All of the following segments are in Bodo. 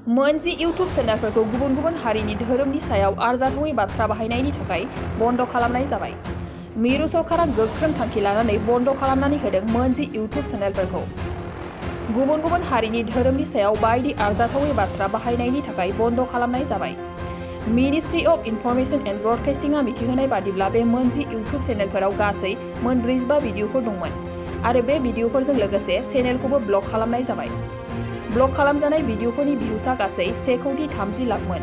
मोनजि इउटुब चेनेलफोरखौ गुबुन गुबुन हारिनि धोरोमनि सायाव आरजाथावै बाथ्रा बाहायनायनि थाखाय बन्द खालामनाय जाबाय। मिरु सरकारा गोख्रों थांखि लानानै बन्द खालामनानै होदों मोनजि इउटुब चेनेलफोरखौ। गुबुन गुबुन हारिनि धोरोमनि सायाव बायदि आरजाथावै बाथ्रा बाहायनायनि थाखाय बन्द खालामनाय जाबाय। मिनिस्ट्रि अफ इनफरमेशन एन्ड ब्रडकास्टिंआ मिथिहोनाय बादिब्ला बे मोनजि इउटुब चेनेलफोराव गासै मोन 45 भिडिअफोर दंमोन आरो बे भिडिअफोरजों लोगोसे चेनेलखौबो ब्लक खालामनाय जाबाय। ब्लक खालामजानाय भिडिअफोरनि भिउसआ गासै 1,30 लाखमोन।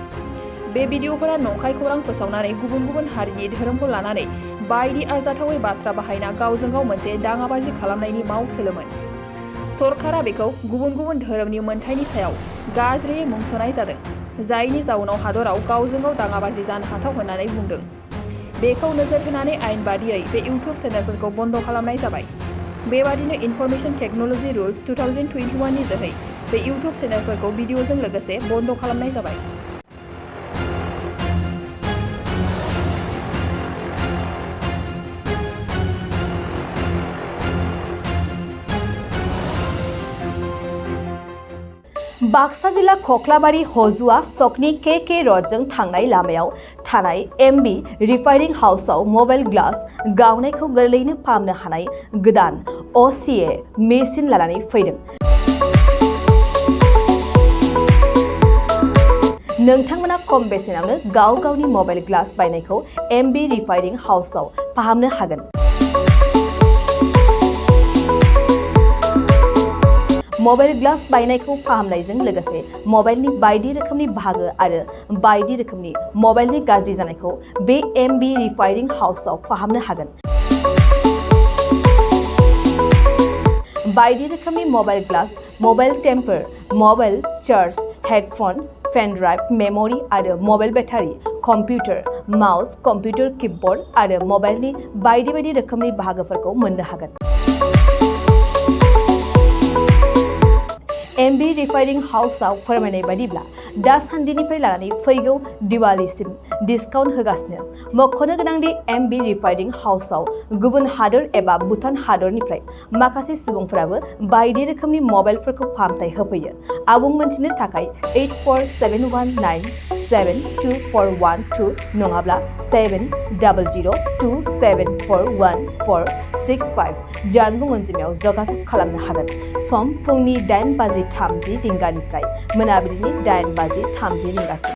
बे भिडिअफोरा नंखाय खौरां फोसावनानै गुबुन गुबुन हारिनि धोरोमखौ लानानै बायदि आरजाथावै बाथ्रा बाहायना गावजों गाव मोनसे दाङाबाजि खालामनायनि मावसोलोमोन। सरकारा बेखौ गुबुन गुबुन धोरोमनि मोनथायनि सायाव गाज्रियै मुंस'नाय जादों, जायनि जाउनाव हादराव गावजों गाव दाङाबाजि जानो हाथाव होननानै बुंदों। बेखौ नोजोर होनानै आयेन बादियै बे इउटुब चेनेलफोरखौ बन्द खालामनाय जाबाय। बेबादिनो इनफरमेशन टेक्न'लजि रुल्स 2021 नि जोहै बे इउटुब चेनेलफोरखौ भिडिअजों लोगोसे बन्द खालामनाय जाबाय। बाक्सा जिल्ला खख्लाबारि हजुआ सकनि के रडजों थांनाय लामायाव थानाय एमबी रिफाइनिं हाउसआव मबाइल ग्लास गावनायखौ गोरलैयैनो फाहामनो हानाय गोदान OCA मेसिन लानानै फैदों। नोंथांमोना खम बेसेनावनो गाव गावनि मबाइल ग्लास बायनायखौ एमबी रिफाइनिं हाउसआव फाहामनो हागोन। मबाइल ग्लास बायनायखौ फाहामनायजों लोगोसे मबाइलनि बायदि रोखोमनि बाहागो आरो बायदि रोखोमनि मबाइलनि गाज्रि जानायखौ बे एमबी रिफाइनिं हाउसआव फाहामनो हागोन। बायदि रोखोमनि mobile glass, mobile tempered, mobile charge, headphone, pen drive, memory आरो mobile battery, computer, mouse, computer keyboard आरो मबाइलनि बायदि रोखोमनि बाहागोफोरखौ मोननो हागोन। एमबी रिफाइनिं हाउसआव फोरमायनाय बादिब्ला दासान्दिनिफ्राय लानानै फैगौ दिवालीसिम डिसकाउन्ट होगासिनो। मख'नो गोनांदि एमबी रिफाइनिं हाउसआव गुबुन हादोर एबा भुटान हादरनिफ्राय माखासे सुबुंफोराबो बायदि रोखोमनि मबाइलफोरखौ फाहामथाय होफैयो। आबुं मोनथिनो थाखाय 8471972412 नङाब्ला 7002741465 जानबुं अनजिमायाव जगाजग खालामनो हागोन। सम फुंनि 8:30 रिंगानिफ्राय मोनाबिलिनि 8:30 रिंगासिम।